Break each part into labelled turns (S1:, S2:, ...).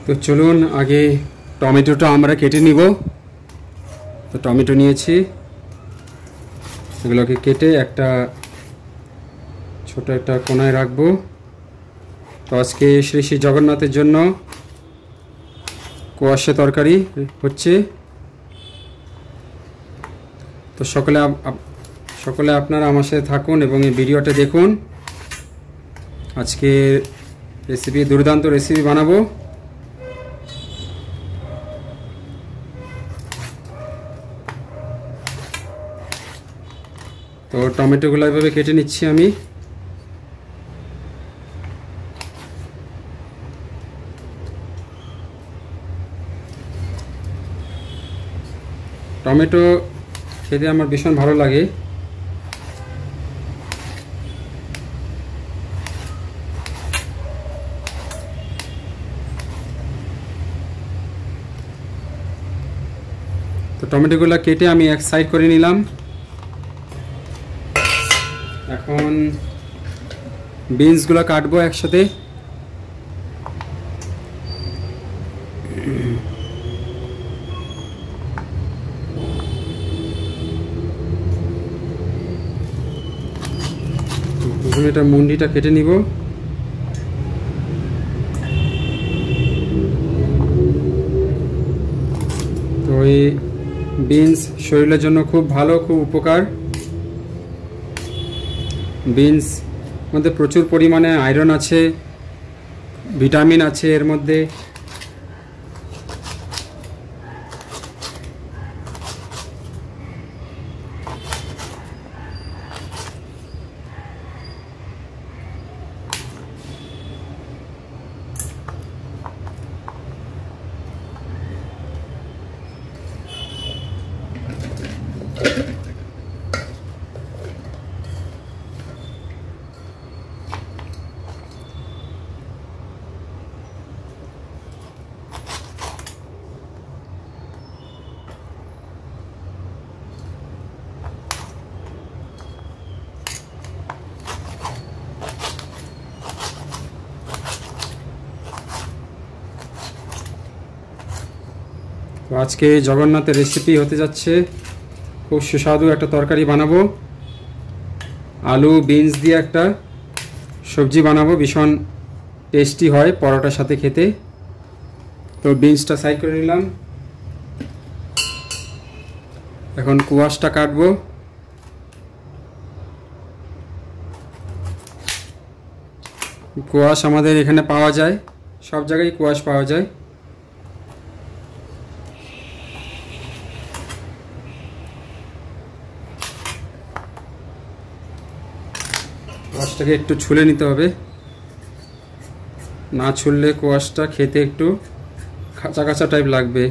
S1: তো চলুন আগে টমেটোটা আমরা কেটে নিব। তো টমেটো নিয়েছি, এগুলোকে কেটে একটা ছোট একটা কোণায় রাখবো। তো আজকে শ্রী শ্রী জগন্নাথের জন্য কোয়াশা তরকারি হচ্ছে। তো সকলে আপনারা আমার সাথে থাকুন এবং এই ভিডিওটা দেখুন। আজকে রেসিপি, দুর্দান্ত রেসিপি বানাবো। তো টমেটোগুলো এভাবে কেটে নিচ্ছি আমি। টমেটো খেতে আমার ভীষণ ভালো লাগে। তো টমেটোগুলো কেটে আমি এক সাইড করে নিলাম। এখন বিনসগুলো কাটবো একসাথে। প্রথমে এটা মুন্ডিটা কেটে নিব। তো এই বিনস শরীরের জন্য খুব ভালো, খুব উপকার। বিনস মধ্যে প্রচুর পরিমাণে আয়রন আছে, ভিটামিন আছে এর মধ্যে। তো আজকে জগন্নাথের রেসিপি হতে যাচ্ছে, খুব সুস্বাদু একটা তরকারি বানাবো। আলু বিনস দিয়ে একটা সবজি বানাবো, ভীষণ টেস্টি হয় পরোটার সাথে খেতে। তো বিনসটা সাইড করে নিলাম। এখন কোয়াশটা কাটবো। কোয়াশ আমাদের এখানে পাওয়া যায়, সব জায়গায় কোয়াশ পাওয়া যায়। কোয়াশটাকে একটু ছুলে নিতে হবে, না ছুললে কোয়াশটা খেতে একটু কাঁচা কাঁচা টাইপ লাগবে।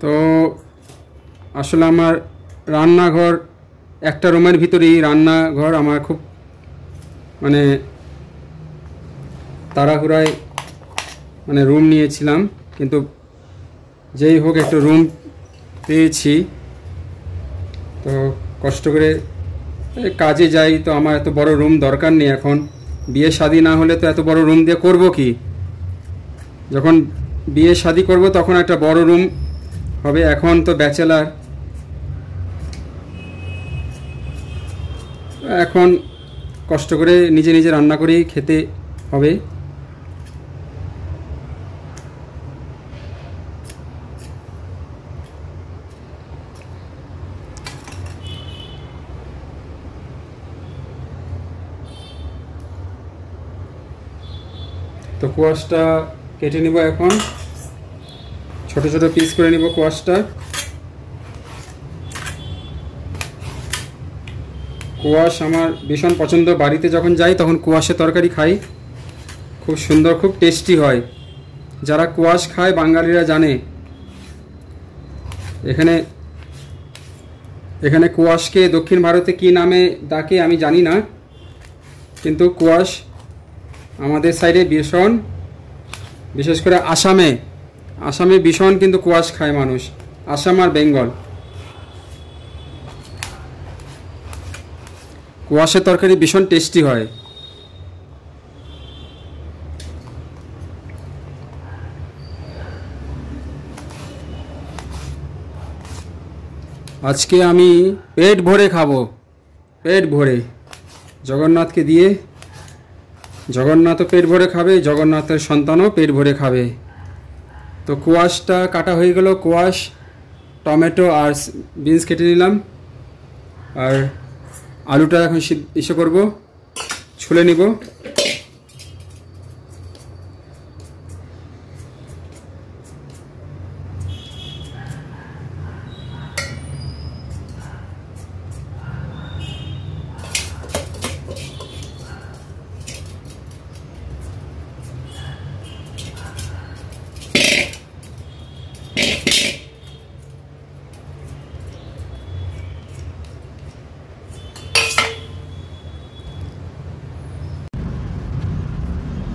S1: তো আসলে আমার রান্নাঘর, একটা রুমের ভিতরেই রান্নাঘর। আমার খুব মানে তাড়াহুড়ায় রুম নিয়েছিলাম, কিন্তু যেই হোক একটু রুম পেয়েছি। তো কষ্ট করে কাজে যাই, তো আমার এত বড় রুম দরকার নেই। এখন বিয়ে শাদী না হলে তো এত বড় রুম দিয়ে করব কি? যখন বিয়ে শাদী করব তখন একটা বড় রুম হবে। এখন তো ব্যাচেলার, এখন কষ্ট করে নিজে নিজে রান্না করেই খেতে হবে। তো কোয়াশটা কেটে নিব, এখন ছোট ছোট পিস করে নিব কোয়াশটা। কোয়াশ আমার ভীষণ পছন্দ। বাড়িতে যখন যাই তখন কোয়াশের তরকারি খাই, খুব সুন্দর, খুব টেস্টি হয়। যারা কোয়াশ খায় বাঙালিরা জানে। এখানে কোয়াশকে দক্ষিণ ভারতে কি নামে ডাকে আমি জানি না, কিন্তু কোয়াশ আমাদের সাইডে ভীষণ, বিশেষ করে আসামে ভীষণ কিন্তু কোয়াশ খায় মানুষ, আসাম আর বেঙ্গল। কোয়াশের তরকারি ভীষণ টেস্টি হয়। আজকে আমি পেট ভরে খাবো, পেট ভরে। জগন্নাথকে দিয়ে, জগন্নাথও পেট ভরে খাবে, জগন্নাথের সন্তানও পেট ভরে খাবে। তো কোয়াশটা কাটা হয়ে গেল, কোয়াশ, টমেটো আর বিনস কেটে নিলাম। আর আলুটা এখন ইসে করব, ছুলে নিব।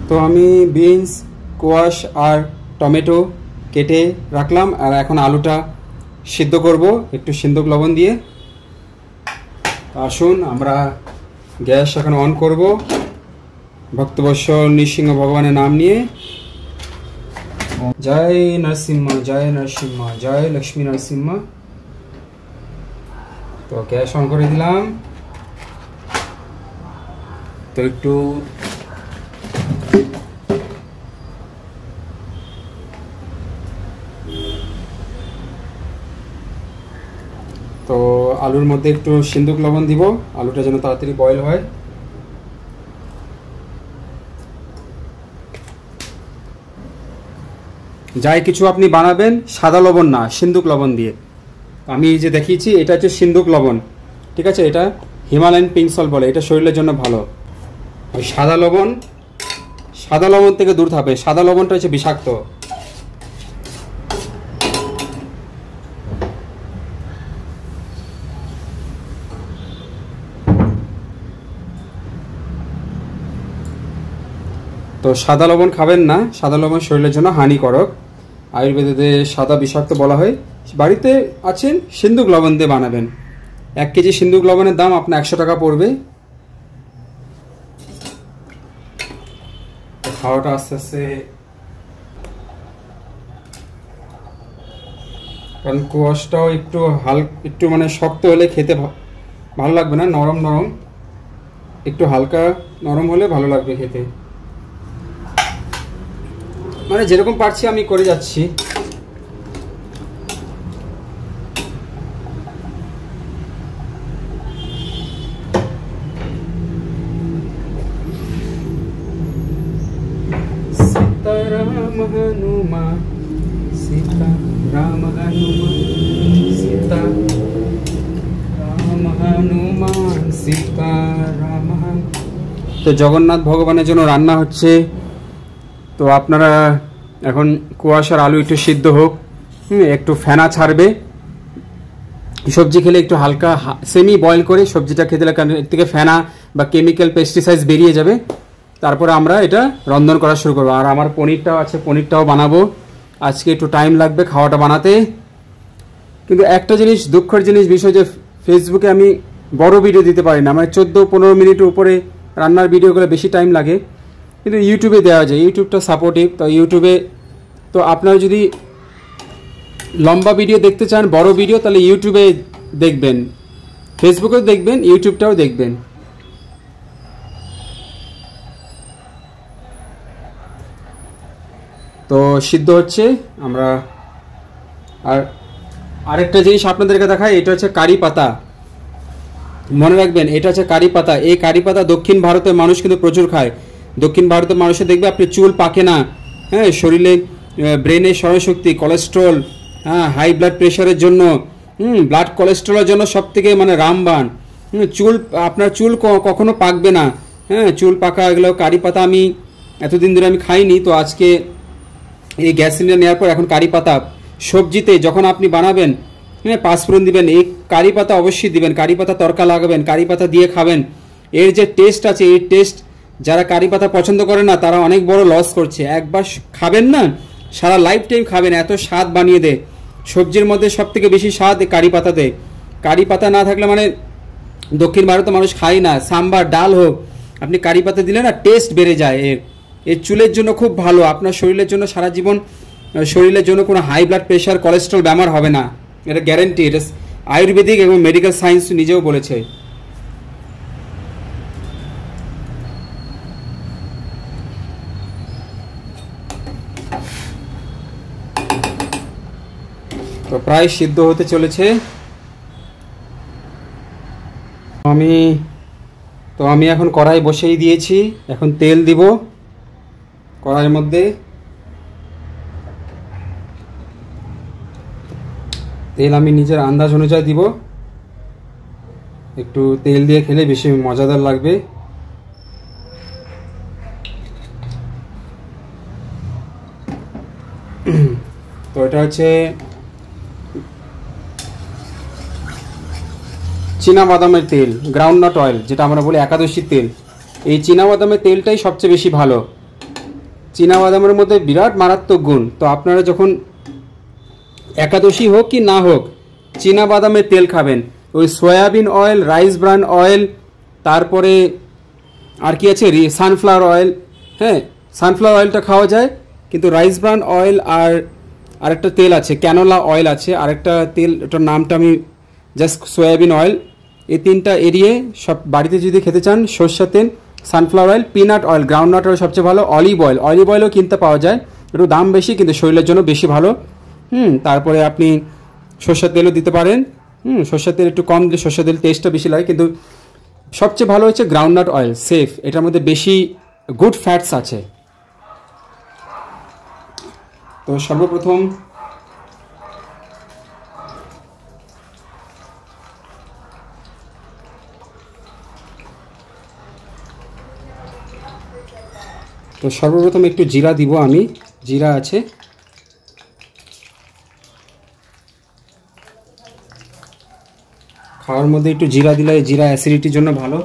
S1: তো আমি বিনস, কোয়াশ আর টমেটো কেটে রাখলাম, আর এখন আলুটা সিদ্ধ করব একটু সিন্ধুক লবণ দিয়ে। আসুন আমরা গ্যাস এখন অন করব, ভক্তবৎসল নৃসিংহ ভগবানের নাম নিয়ে। জয় নরসিংহ, জয় নরসিংহ, জয় লক্ষ্মী নরসিংহ। তো গ্যাস অন করে দিলাম। তো একটু তো আলুর মধ্যে একটু সিন্ধুক লবণ দিব, আলুটা যেন তাড়াতাড়ি বয়েল হয়। যাই কিছু আপনি বানাবেন সাদা লবণ না, সিন্ধুক লবণ দিয়ে। আমি যে দেখিয়েছি এটা হচ্ছে সিন্ধুক লবণ, ঠিক আছে? এটা হিমালয়ান পিঙ্ক সল্ট বলে, এটা শরীরের জন্য ভালো। ওই সাদা লবণ থেকে দূর থাকবে, সাদা লবণটা হচ্ছে বিষাক্ত। তো সাদা লবণ খাবেন না, সাদা লবণ শরীরের জন্য হানিকারক। আয়ুর্বেদে সাদা বিষাক্ত বলা হয়। বাড়িতে আছেন সিন্ধুক লবণ দিয়ে বানাবেন। 1 কেজি সিন্ধুক লবণের দাম আপনার 100 টাকা পড়বে। খাওয়াটা আস্তে আস্তে, কারণ কোয়াশটাও একটু মানে শক্ত হলে খেতে ভালো লাগবে না, নরম নরম, একটু হালকা নরম হলে ভালো লাগবে খেতে। মানে যেরকম পারছি আমি করে যাচ্ছি। সীতারাম হনুমান, সীতারাম হনুমান, সীতারাম হনুমান, সীতারাম। তো জগন্নাথ ভগবানের জন্য রান্না হচ্ছে। তো আপনারা এখন কুয়াশার আলু একটু সিদ্ধ হোক, একটু ফেনা ছাড়বে। সবজি খেলে একটু হালকা সেমি বয়েল করে সবজিটা খেতে কারণ এর থেকে ফেনা বা কেমিক্যাল পেস্টিসাইডস বেরিয়ে যাবে। তারপরে আমরা এটা রন্ধন করা শুরু করবো। আর আমার পনিরটাও আছে, পনিরটাও বানাবো। আজকে একটু টাইম লাগবে খাওয়াটা বানাতে। কিন্তু একটা জিনিস, দুঃখের জিনিস বিষয় যে ফেসবুকে আমি বড় ভিডিও দিতে পারি না। মানে 14-15 মিনিটের উপরে রান্নার ভিডিওগুলো বেশি টাইম লাগে, কিন্তু ইউটিউবে দেওয়া যায়। ইউটিউবটা সাপোর্টিভ। তো ইউটিউবে, তো আপনারা যদি লম্বা ভিডিও দেখতে চান, বড় ভিডিও, তাহলে ইউটিউবে দেখবেন, ফেসবুকেও দেখবেন, ইউটিউবটাও দেখবেন। তো সিদ্ধ হচ্ছে। আমরা আরেকটা জিনিস আপনাদেরকে দেখাই, এটা হচ্ছে কারি পাতা। মনে রাখবেন এটা হচ্ছে কারি পাতা। এই কারি পাতা দক্ষিণ ভারতের মানুষ কিন্তু প্রচুর খায়। দক্ষিণ ভারতের মানুষের দেখবে আপনি চুল পাকে না, হ্যাঁ, শরীরে ব্রেনের স্মরণশক্তি, কোলেস্ট্রল, হ্যাঁ, হাই ব্লাড প্রেশারের জন্য, ব্লাড কোলেস্ট্রলের জন্য সব থেকে মানে রামবান। চুল, আপনার চুল কখনো পাকবে না, হ্যাঁ, চুল পাকা এগুলো কারি পাতা। আমি এতদিন ধরে আমি খাইনি, তো আজকে এই গ্যাস সিলিন্ডার নেওয়ার পর এখন কারি পাতা সবজিতে যখন আপনি বানাবেন, হ্যাঁ, পাঁচফোড়ন দিবেন, এই কারি পাতা অবশ্যই দিবেন। কারি পাতা তরকা লাগাবেন, কারি পাতা দিয়ে খাবেন। এর যে টেস্ট আছে, এই টেস্ট যারা কারি পাতা পছন্দ করে না তারা অনেক বড় লস করছে। একবার খাবেন না, সারা লাইফ টাইম খাবেন, এত স্বাদ বানিয়ে দেয়। সবজির মধ্যে সব থেকে বেশি স্বাদ কারি পাতাতে। কারি পাতা না থাকলে মানে দক্ষিণ ভারতের মানুষ খায় না। সাম্বার, ডাল হোক, আপনি কারি পাতা দিলে না টেস্ট বেড়ে যায়। এর চুলের জন্য খুব ভালো, আপনার শরীরের জন্য সারা জীবন, শরীরের জন্য কোনো হাই ব্লাড প্রেশার, কোলেস্ট্রল বেমার হবে না, এটা গ্যারেন্টি। আয়ুর্বেদিক এবং মেডিকেল সায়েন্স নিজেও বলেছে। তো প্রায় সিদ্ধ হতে চলেছে। আমি এখন কড়াই বসিয়ে দিয়েছি। এখন তেল দিব কড়াইয়ের মধ্যে। তেল আমি নিজের আন্দাজ অনুযায়ী দিব। একটু তেল দিয়ে খেলে বেশি মজাদার লাগবে। তো এটা হচ্ছে চীনাবাদামের তেল, গ্রাউন্ডনাট অয়েল, যেটা আমরা বলি একাদশীর তেল। এই চীনাবাদামের তেলটাই সবচেয়ে বেশি ভালো। চীনাবাদামের মধ্যে বিরাট মারাত্মক গুণ। তো আপনারা যখন একাদশী হোক কি না হোক চীনাবাদামের তেল খাবেন। ওই soybean oil, rice bran oil, তারপরে আর কি আছে, সানফ্লাওয়ার অয়েল। হ্যাঁ, সানফ্লাওয়ার অয়েলটা খাওয়া যায়, কিন্তু রাইস ব্রান অয়েল আর আরেকটা তেল আছে, ক্যানোলা অয়েল আছে, আরেকটা তেল, ওটার নামটা আমি জাস্ট, সয়াবিন অয়েল, এই তিনটা এড়িয়ে সব বাড়িতে যদি খেতে চান সরষের তেল, sunflower oil, peanut oil, groundnut oil সবচেয়ে ভালো, অলিভ অয়েলও কিনতে পাওয়া যায়, একটু দাম বেশি কিন্তু শরীরের জন্য বেশি ভালো। তারপরে আপনি সরষের তেলও দিতে পারেন। সরষের তেল একটু কম দিলে সরষের তেল টেস্টটা বেশি লাগে, কিন্তু সবচেয়ে ভালো হচ্ছে গ্রাউন্ডনাট অয়েল, সেফ, এটার মধ্যে বেশি গুড ফ্যাটস আছে। তো সর্বপ্রথম একটু জিরা দিব আমি, জিরা আছে। খাওয়ার মধ্যে একটু জিরা দিলে জিরা অ্যাসিডিটির জন্য ভালো।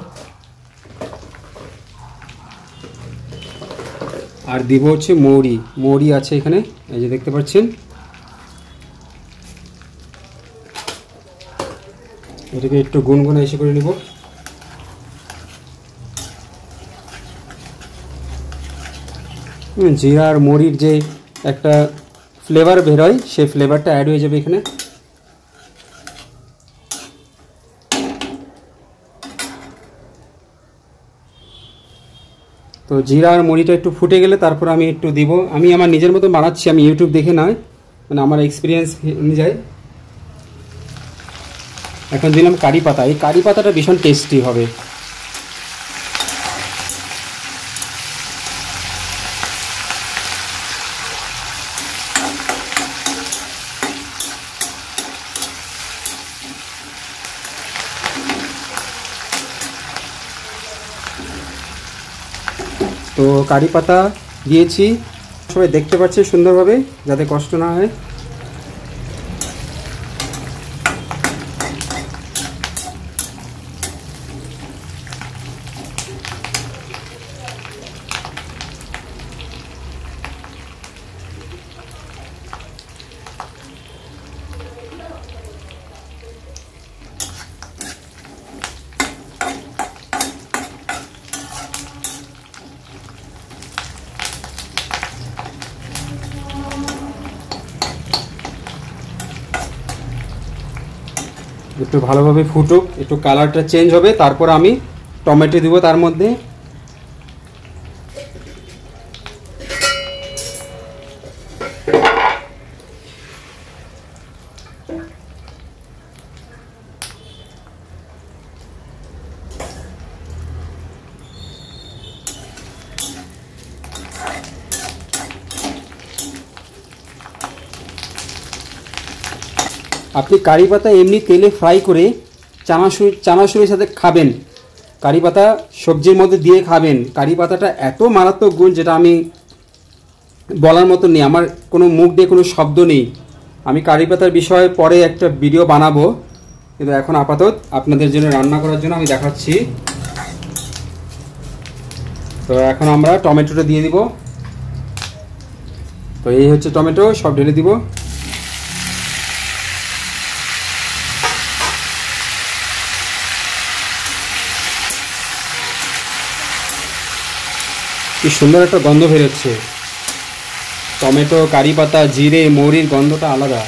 S1: আর দিব হচ্ছে মৌরি আছে এখানে, এই যে দেখতে পাচ্ছেন। এটাকে একটু গুনগুনে এসে করে নিব। জিরা আর মৌরির যে একটা ফ্লেভার বেরোয়, সেই ফ্লেভারটা অ্যাড হয়ে যাবে এখানে। তো জিরা আর মরিটা একটু ফুটে গেলে তারপর আমি একটু দিব। আমি আমার নিজের মতো বানাচ্ছি, আমি ইউটিউব দেখে নয়, মানে আমার এক্সপিরিয়েন্স অনুযায়ী। এখন দিলাম কারি পাতা। এই কারি পাতাটা ভীষণ টেস্টি হবে। তো কারি পাতা দিয়েছি, সবাই দেখতে পাচ্ছে সুন্দরভাবে, যাতে কষ্ট না হয়। একটু ভালোভাবে ফুটুক, একটু কালারটা চেঞ্জ হবে, তারপর আমি টমেটো দিব তার মধ্যে। আপনি কারি পাতা এমনি তেলে ফ্রাই করে চানাচুরের সাথে খাবেন, কারি পাতা সবজির মধ্যে দিয়ে খাবেন। কারি পাতাটা এত মারাত্মক গুণ, যেটা আমি বলার মতো নেই, আমার কোনো মুখ দিয়ে কোনো শব্দ নেই। আমি কারি পাতার বিষয়ে পরে একটা ভিডিও বানাবো, কিন্তু এখন আপাতত আপনাদের জন্য রান্না করার জন্য আমি দেখাচ্ছি। তো এখন আমরা টমেটোটা দিয়ে দিব। তো এই হচ্ছে টমেটো, সব ঢেলে দিব। কি সুন্দর একটা গন্ধ বেরোচ্ছে, টমেটো, কারি পাতা, জিরে, মৌরির গন্ধটা আলাদা।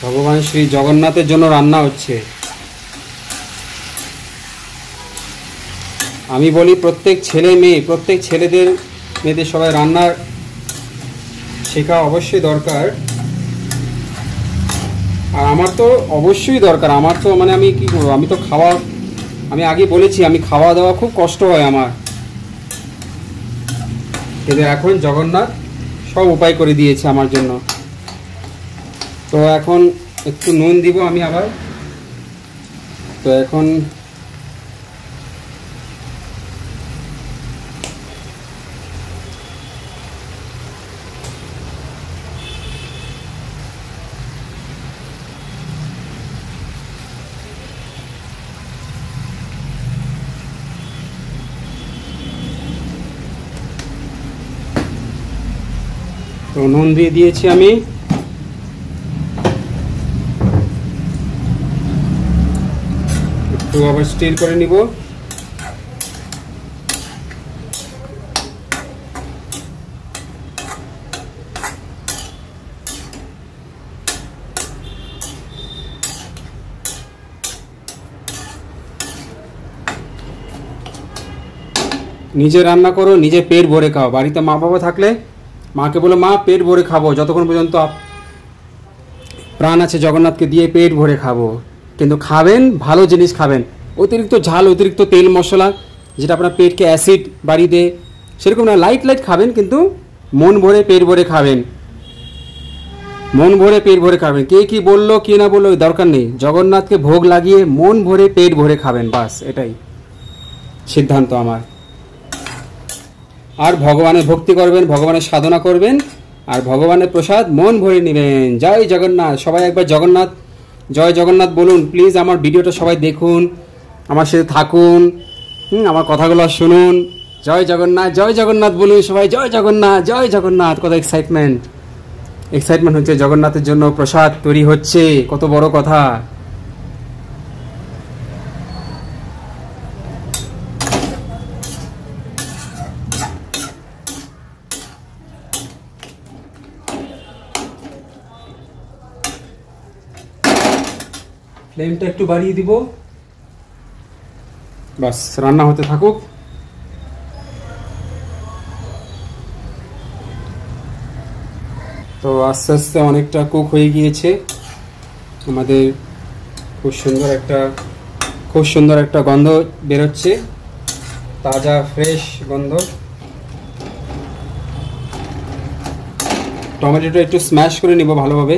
S1: ভগবান শ্রী জগন্নাথের জন্য রান্না হচ্ছে। আমি বলি প্রত্যেক ছেলে মেয়ে, প্রত্যেক ছেলেদের মেয়েদের সবাই রান্না শেখা অবশ্যই দরকার। আর আমার তো অবশ্যই দরকার, আমার তো মানে আমি কি করবো, আমি তো খাওয়া, আমি আগে বলেছি আমি খাওয়া দাওয়া খুব কষ্ট হয় আমার, কিন্তু এখন জগন্নাথ সব উপায় করে দিয়েছে আমার জন্য। তো এখন একটু নুন দিব আমি আবার। তো এখন তো নুন দিয়ে দিয়েছি আমি। একটু আবার স্টির করে নিব। নিজে রান্না করো, নিজে পেট ভরে খাও। বাড়িতে মা বাবা থাকলে মাকে বলো মা পেট ভরে খাবো, যতক্ষণ পর্যন্ত প্রাণ আছে জগন্নাথকে দিয়ে পেট ভরে খাবো। কিন্তু খাবেন ভালো জিনিস খাবেন, অতিরিক্ত ঝাল অতিরিক্ত তেল মশলা যেটা আপনার পেটকে অ্যাসিড বাড়িয়ে দেয় সেরকম না, লাইট লাইট খাবেন কিন্তু মন ভরে পেট ভরে খাবেন, মন ভরে পেট ভরে খাবেন। কে কি বললো কে না বললো দরকার নেই, জগন্নাথকে ভোগ লাগিয়ে মন ভরে পেট ভরে খাবেন, বাস এটাই সিদ্ধান্ত আমার। আর ভগবানের ভক্তি করবেন, ভগবানের সাধনা করবেন, আর ভগবানের প্রসাদ মন ভরে নেবেন। জয় জগন্নাথ। সবাই একবার জগন্নাথ জয় জগন্নাথ বলুন প্লিজ। আমার ভিডিওটা সবাই দেখুন, আমার সাথে থাকুন, আমার কথাগুলো শুনুন। জয় জগন্নাথ বলুন সবাই, জয় জগন্নাথ জয় জগন্নাথ। কত এক্সাইটমেন্ট হচ্ছে, জগন্নাথের জন্য প্রসাদ তৈরি হচ্ছে, কত বড় কথা। ফ্লেমটা একটু বাড়িয়ে দিব, বাস রান্না হতে থাকুক। তো আস্তে আস্তে অনেকটা কুক হয়ে গিয়েছে আমাদের। খুব সুন্দর একটা গন্ধ বেরোচ্ছে, তাজা ফ্রেশ গন্ধ। টমেটোটা একটু স্ম্যাশ করে নিব ভালোভাবে।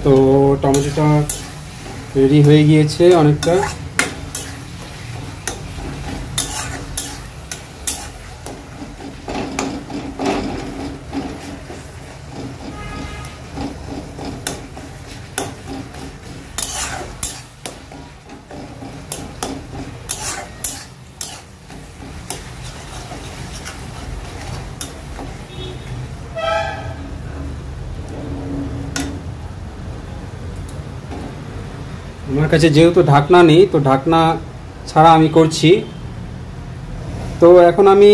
S1: তো টমেটোটা রেডি হয়ে গিয়েছে অনেকটা। আমার কাছে যেহেতু ঢাকনা নেই, তো ঢাকনা ছাড়া আমি করছি। তো এখন আমি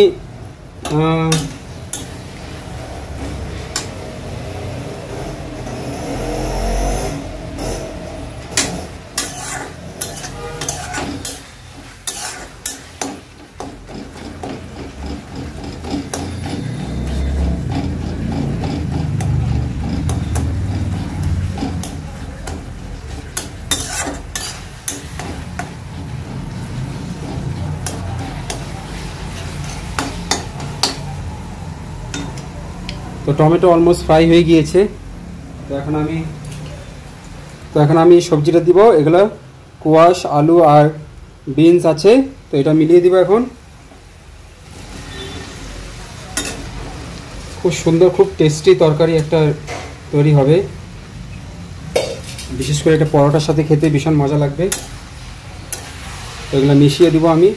S1: তো টমেটো অলমোস্ট ফ্রাই হয়ে গিয়েছে। তো এখন আমি সবজিটা দিব। এগুলো কোয়াশ, আলু আর বিনস আছে, তো এটা মিলিয়ে দিব এখন। খুব সুন্দর, খুব টেস্টি তরকারি একটা তৈরি হবে, বিশেষ করে এটা পরোটার সাথে খেতে ভীষণ মজা লাগবে। তো এগুলো মিশিয়ে দিব আমি।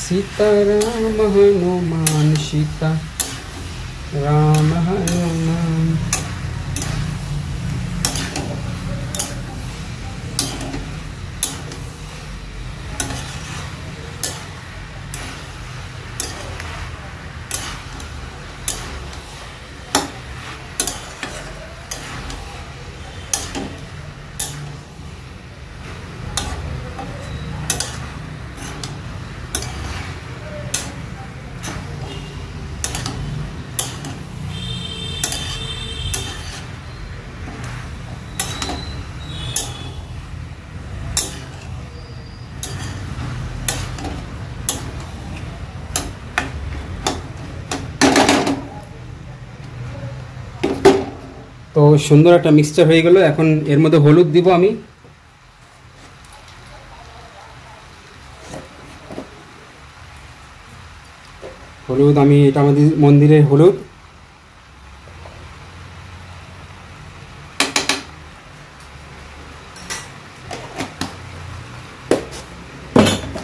S1: सीताराम हनुमान सीता राम हनुमान। তো সুন্দর একটা মিক্সচার হয়ে গেল। এখন এর মধ্যে হলুদ দিব আমি। হলুদ আমি, এটা আমাদের মন্দিরের হলুদ।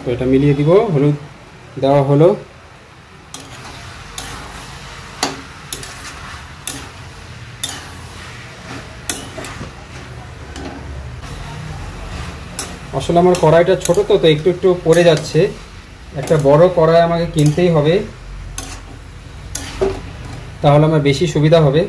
S1: তো এটা মিলিয়ে দিব। হলুদ দেওয়া হলো। আসলে আমার কড়াইটা ছোট, তো একটু একটু পড়ে যাচ্ছে। একটা বড় কড়াই আমাকে কিনতেই হবে, তাহলে আমার বেশি সুবিধা হবে।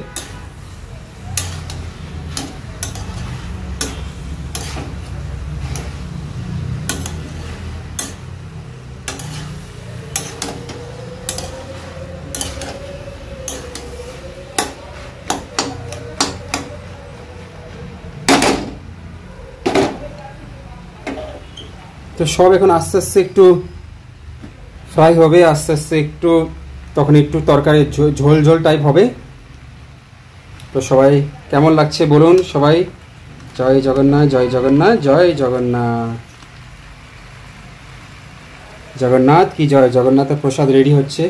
S1: তো সব এখন আস্তে আস্তে একটু ফ্রাই হবে, আস্তে আস্তে একটু, তখন একটু তরকারি ঝোল ঝোল টাইপ হবে। তো সবাই কেমন লাগছে বলুন সবাই। জয় জগন্নাথ, জয় জগন্নাথ, জয় জগন্নাথ। জগন্নাথ কি জয়। জগন্নাথের প্রসাদ রেডি হচ্ছে।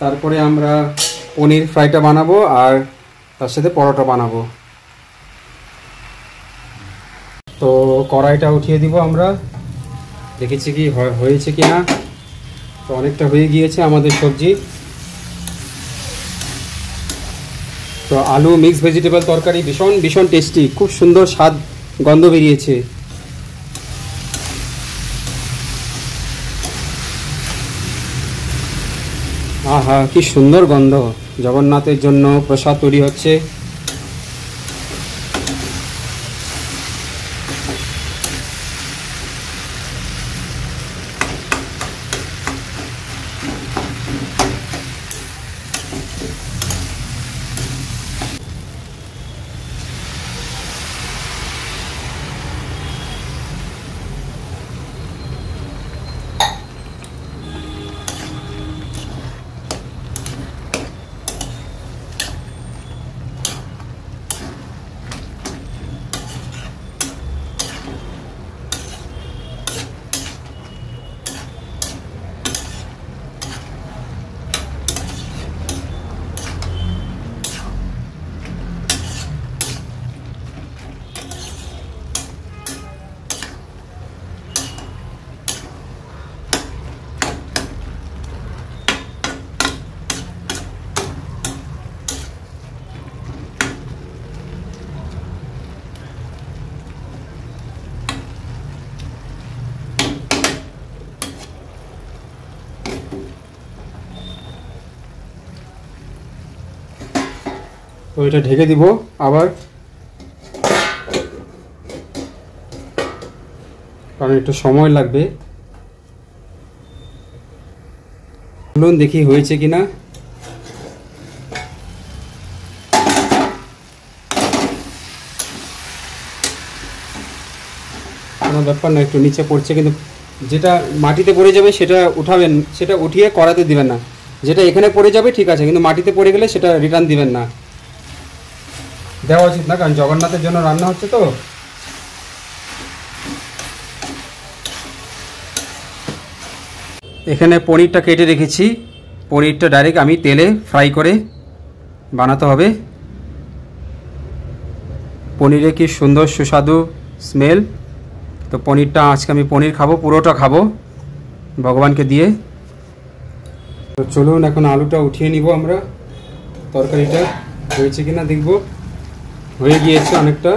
S1: তারপরে আমরা পনির ফ্রাইটা বানাবো আর তার সাথে পরোটা বানাবো। তো কড়াইটা উঠিয়ে দিব আমরা, দেখেছি কি হয়েছে কি না। তো অনেকটা হয়ে গিয়েছে আমাদের সবজি। তো আলু মিক্স ভেজিটেবল তরকারি ভীষণ ভীষণ টেস্টি, খুব সুন্দর স্বাদ গন্ধ বেরিয়েছে। আহা কি সুন্দর গন্ধ। জগন্নাথের জন্য প্রসাদ তৈরি হচ্ছে। তো এটা ঢেকে দিব আবার, কারণ একটু সময় লাগবে। বলুন দেখি হয়েছে কিনা। কোনো ব্যাপার না, একটু নিচে পড়ছে, কিন্তু যেটা মাটিতে পড়ে যাবে সেটা উঠাবেন, সেটা উঠিয়ে কড়াতে দিবেন না। যেটা এখানে পড়ে যাবে ঠিক আছে, কিন্তু মাটিতে পড়ে গেলে সেটা রিটার্ন দিবেন না, দেওয়া উচিত না, কারণ জগন্নাথের জন্য রান্না হচ্ছে। তো এখানে পনিরটা কেটে রেখেছি। পনিরটা ডাইরেক্ট আমি তেলে ফ্রাই করে বানাতে হবে। পনিরে কি সুন্দর সুস্বাদু স্মেল। তো পনিরটা আজকে আমি পনির খাবো, পুরোটা খাবো ভগবানকে দিয়ে। তো চলুন এখন আলুটা উঠিয়ে নিব আমরা। তরকারিটা হয়েছে কিনা দেখব। হয়ে গিয়েছে অনেকটা।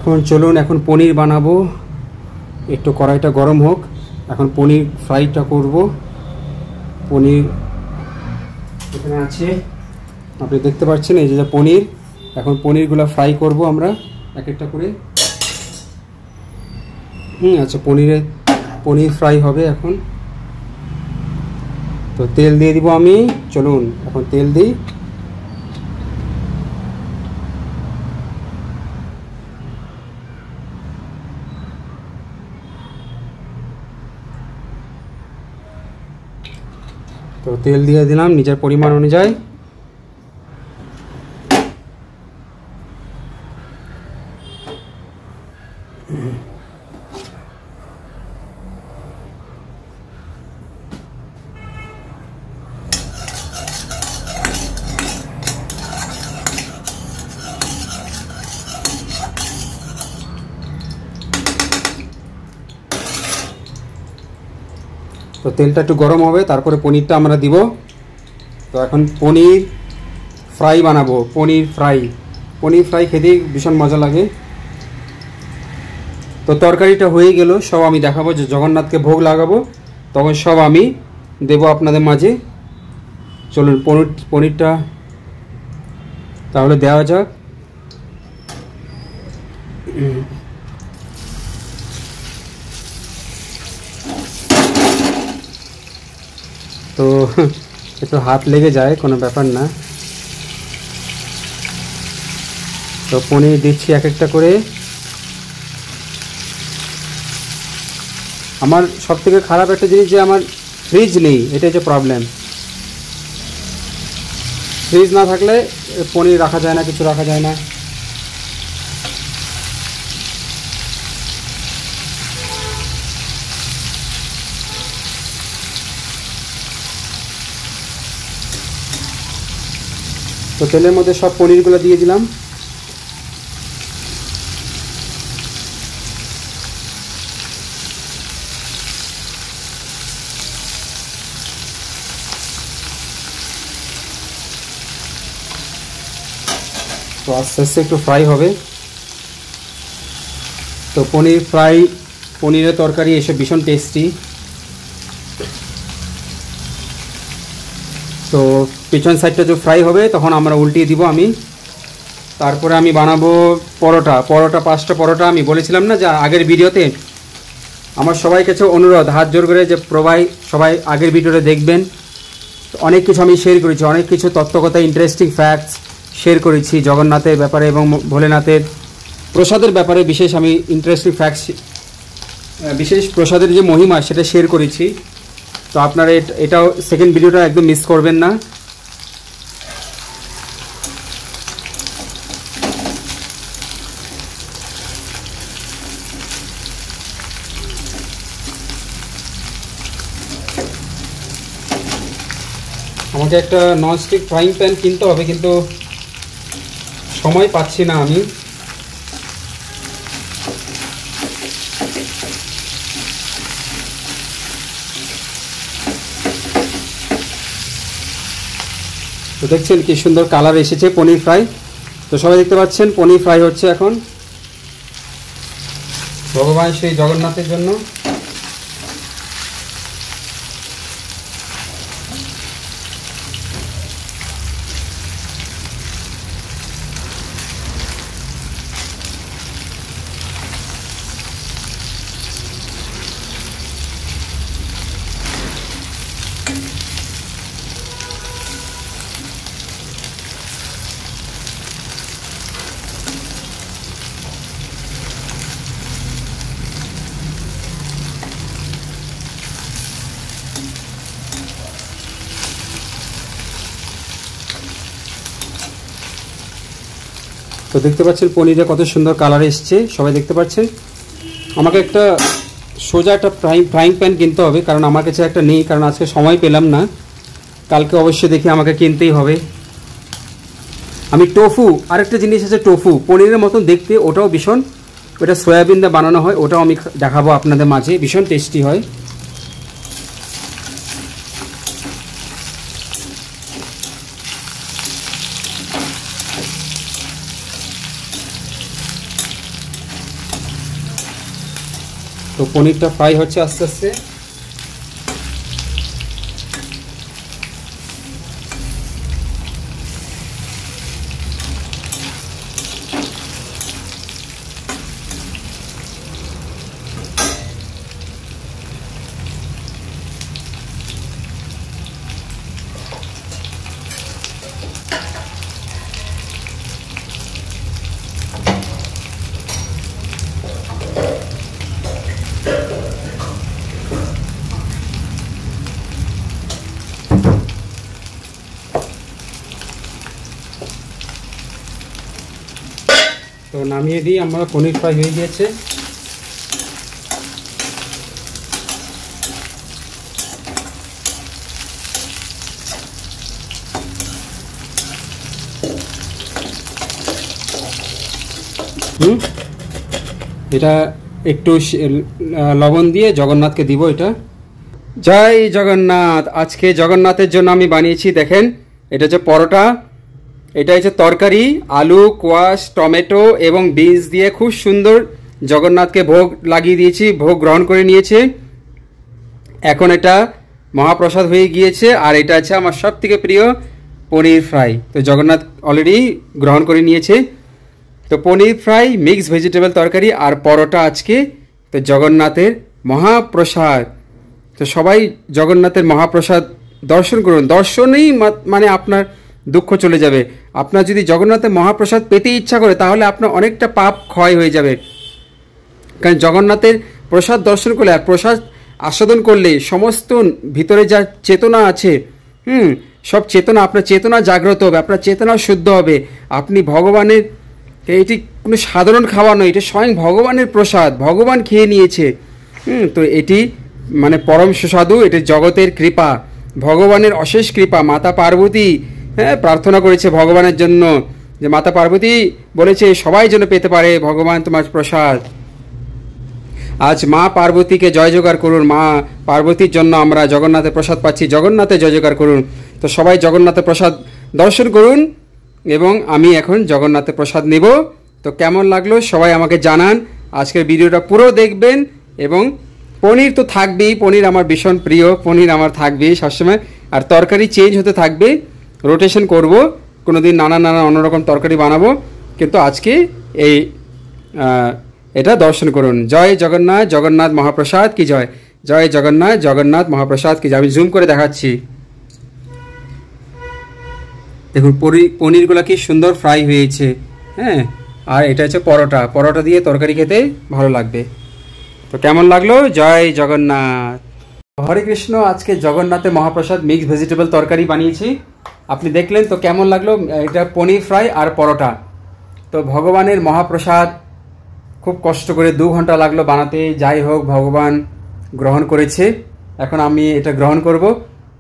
S1: এখন চলুন এখন পনির বানাবো। একটু কড়াইটা গরম হোক, এখন পনির ফ্রাইটা করব। পনির এখানে আছে, আপনি দেখতে পাচ্ছেন এই যে পনির। এখন পনিরগুলো ফ্রাই করব আমরা এক একটা করে। আচ্ছা, পনির ফ্রাই হবে এখন। তো তেল দিয়ে দিব আমি। চলুন এখন তেল দিই। তো তেল দিয়ে দিলাম নিজের পরিমাণ অনুযায়ী। তো তেলটা একটু গরম হবে, তারপরে পনিরটা আমরা দিব। তো এখন পনির ফ্রাই বানাবো। পনির ফ্রাই খেতে ভীষণ মজা লাগে। তো তরকারিটা হয়ে গেল, সব আমি দেখাবো। যে জগন্নাথকে ভোগ লাগাবো তখন সব আমি দেব আপনাদের মাঝে। চলুন পনিরটা তাহলে দেওয়া যাক। তো একটু হাত লেগে যায়, কোনো ব্যাপার না। তো পনির দিচ্ছি এক একটা করে। আমার সব থেকে খারাপ একটা জিনিস যে আমার ফ্রিজ নেই, এটা হচ্ছে প্রবলেম। ফ্রিজ না থাকলে পনির রাখা যায় না, কিছু রাখা যায় না। তো তেলের মধ্যে সব পনিরগুলো দিয়ে দিলাম। তো আস্তে আস্তে একটু ফ্রাই হবে। তো পনিরের তরকারি এসব ভীষণ টেস্টি। তো পিছন সাইডটা যে ফ্রাই হবে তখন আমরা উল্টিয়ে দিব আমি। তারপরে আমি বানাবো পরোটা। 5টা পরোটা আমি বলেছিলাম না যে আগের ভিডিওতে। আমার সবাই কাছে অনুরোধ, হাত জোর করে, যে সবাই আগের ভিডিওটা দেখবেন। অনেক কিছু আমি শেয়ার করেছি, অনেক কিছু তত্ত্বকথা, ইন্টারেস্টিং ফ্যাক্টস শেয়ার করেছি জগন্নাথের ব্যাপারে এবং ভোলেনাথের প্রসাদের ব্যাপারে। বিশেষ আমি ইন্টারেস্টিং ফ্যাক্টস, বিশেষ প্রসাদের যে মহিমা সেটা শেয়ার করেছি। তো আপনারা এটাও সেকেন্ড ভিডিওটা একদম মিস করবেন না। আমাকে একটা ননস্টিক ফ্রাইং প্যান কিনতে হবে, কিন্তু সময় পাচ্ছি না আমি। তো দেখছেন কি সুন্দর কালার এসেছে পনির ফ্রাই। তো সবাই দেখতে পাচ্ছেন পনির ফ্রাই হচ্ছে এখন ভগবান শ্রী জগন্নাথের জন্য। তো দেখতে পাচ্ছেন পনিরে কত সুন্দর কালার এসছে, সবাই দেখতে পাচ্ছেন। আমাকে একটা সোজা একটা ফ্রাইং প্যান কিনতে হবে, কারণ আমার কাছে একটা নেই, কারণ আজকে সময় পেলাম না। কালকে অবশ্যই দেখি আমাকে কিনতেই হবে। আমি টোফু, আরেকটা জিনিস আছে টোফু, পনিরের মতন দেখতে, ওটাও ভীষণ, ওটা সয়াবিন দিয়ে বানানো হয়, ওটাও আমি দেখাবো আপনাদের মাঝে, ভীষণ টেস্টি হয়। তো পনিরটা ফ্রাই হচ্ছে আস্তে আস্তে। তো নামিয়ে দিই, আমরা পনির ফ্রাই হয়ে গিয়েছে। এটা একটু লবণ দিয়ে জগন্নাথকে দিব। এটা জয় জগন্নাথ। আজকে জগন্নাথের জন্য আমি বানিয়েছি, দেখেন এটা হচ্ছে পরোটা, এটা হচ্ছে তরকারি, আলু, কোয়াশ, টমেটো এবং বিনস দিয়ে খুব সুন্দর জগন্নাথকে ভোগ লাগিয়ে দিয়েছি, ভোগ গ্রহণ করে নিয়েছে। এখন এটা মহাপ্রসাদ হয়ে গিয়েছে। আর এটা আছে আমার সব থেকে প্রিয় পনির ফ্রাই। তো জগন্নাথ অলরেডি গ্রহণ করে নিয়েছে। তো পনির ফ্রাই, মিক্স ভেজিটেবল তরকারি আর পরোটা আজকে তো জগন্নাথের মহাপ্রসাদ। তো সবাই জগন্নাথের মহাপ্রসাদ দর্শন করুন। দর্শনেই মানে আপনার দুঃখ চলে যাবে। আপনার যদি জগন্নাথের মহাপ্রসাদ পেতে ইচ্ছা করে তাহলে আপনার অনেকটা পাপ ক্ষয় হয়ে যাবে। কারণ জগন্নাথের প্রসাদ দর্শন করলে আর প্রসাদ আস্বাদন করলে সমস্ত ভিতরে যা চেতনা আছে সব চেতনা, আপনার চেতনা জাগ্রত হবে, আপনার চেতনা শুদ্ধ হবে। আপনি ভগবানের, এটি কোনো সাধারণ খাবার নয়, এটা স্বয়ং ভগবানের প্রসাদ, ভগবান খেয়ে নিয়েছে। তো এটি মানে পরম সুস্বাদু, এটি জগতের কৃপা, ভগবানের অশেষ কৃপা। মাতা পার্বতী প্রার্থনা করেছে ভগবানের জন্য যে মাতা পার্বতী বলেছে সবাই যেন পেতে পারে ভগবান তোমার প্রসাদ। আজ মা পার্বতীকে জয় জয়কার করুন। মা পার্বতীর জন্য আমরা জগন্নাথের প্রসাদ পাচ্ছি, জগন্নাথের জয় জয়কার করুন। তো সবাই জগন্নাথের প্রসাদ দর্শন করুন এবং আমি এখন জগন্নাথের প্রসাদ নেব। তো কেমন লাগলো সবাই আমাকে জানান। আজকের ভিডিওটা পুরো দেখবেন এবং পনির তো থাকবেই, পনির আমার ভীষণ প্রিয়, পনির আমার থাকবেই সবসময়। আর তরকারি চেঞ্জ হতে থাকবে, রোটেশন করব, কোনো দিন নানা অন্যরকম তরকারি বানাবো, কিন্তু আজকে এটা দর্শন করুন। জয় জগন্নাথ, জগন্নাথ মহাপ্রসাদ কি জয়, জয় জগন্নাথ, জগন্নাথ মহাপ্রসাদ কি জয়। আমি জুম করে দেখাচ্ছি, দেখুন পনিরগুলো কি সুন্দর ফ্রাই হয়েছে। হ্যাঁ, আর এটা হচ্ছে পরোটা, পরোটা দিয়ে তরকারি খেতে ভালো লাগবে। তো কেমন লাগলো? জয় জগন্নাথ, হরে কৃষ্ণ। আজকে জগন্নাথের মহাপ্রসাদ মিক্স ভেজিটেবল তরকারি বানিয়েছি, আপনি দেখলেন। তো কেমন লাগলো? এটা পনির ফ্রাই আর পরোটা। তো ভগবানের মহাপ্রসাদ খুব কষ্ট করে 2 ঘন্টা লাগলো বানাতে। যাই হোক, ভগবান গ্রহণ করেছে, এখন আমি এটা গ্রহণ করব।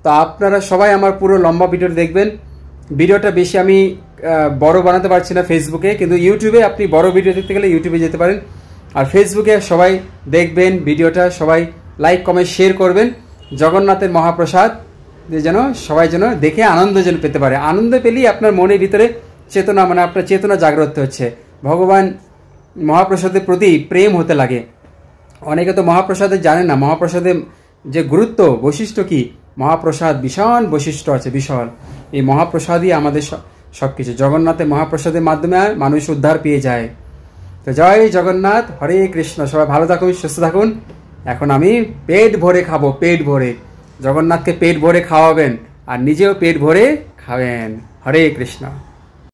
S1: তো আপনারা সবাই আমার পুরো লম্বা ভিডিও দেখবেন। ভিডিওটা বেশি আমি বড় বানাতে পারছি না ফেসবুকে, কিন্তু ইউটিউবে আপনি বড় ভিডিও দেখতে গেলে ইউটিউবে যেতে পারেন। আর ফেসবুকে সবাই দেখবেন ভিডিওটা, সবাই লাইক কমেন্ট শেয়ার করবেন। জগন্নাথের মহাপ্রসাদ যেন সবাই যেন দেখে আনন্দ যেন পেতে পারে। আনন্দ পেলেই আপনার মনের ভিতরে চেতনা, মানে আপনার চেতনা জাগ্রত হচ্ছে, ভগবান মহাপ্রসাদের প্রতি প্রেম হতে লাগে। অনেকে তো মহাপ্রসাদে জানে না, মহাপ্রসাদের যে গুরুত্ব, বৈশিষ্ট্য কি। মহাপ্রসাদ ভীষণ বৈশিষ্ট্য আছে, বিশাল। এই মহাপ্রসাদই আমাদের সব কিছু। জগন্নাথের মহাপ্রসাদের মাধ্যমে মানুষ উদ্ধার পেয়ে যায়। তো জয় জগন্নাথ, হরে কৃষ্ণ। সবাই ভালো থাকুন, সুস্থ থাকুন। এখন আমি পেট ভরে খাবো, পেট ভরে। জগন্নাথকে পেট ভরে খাওয়াবেন আর নিজেও পেট ভরে খাবেন। হরে কৃষ্ণ।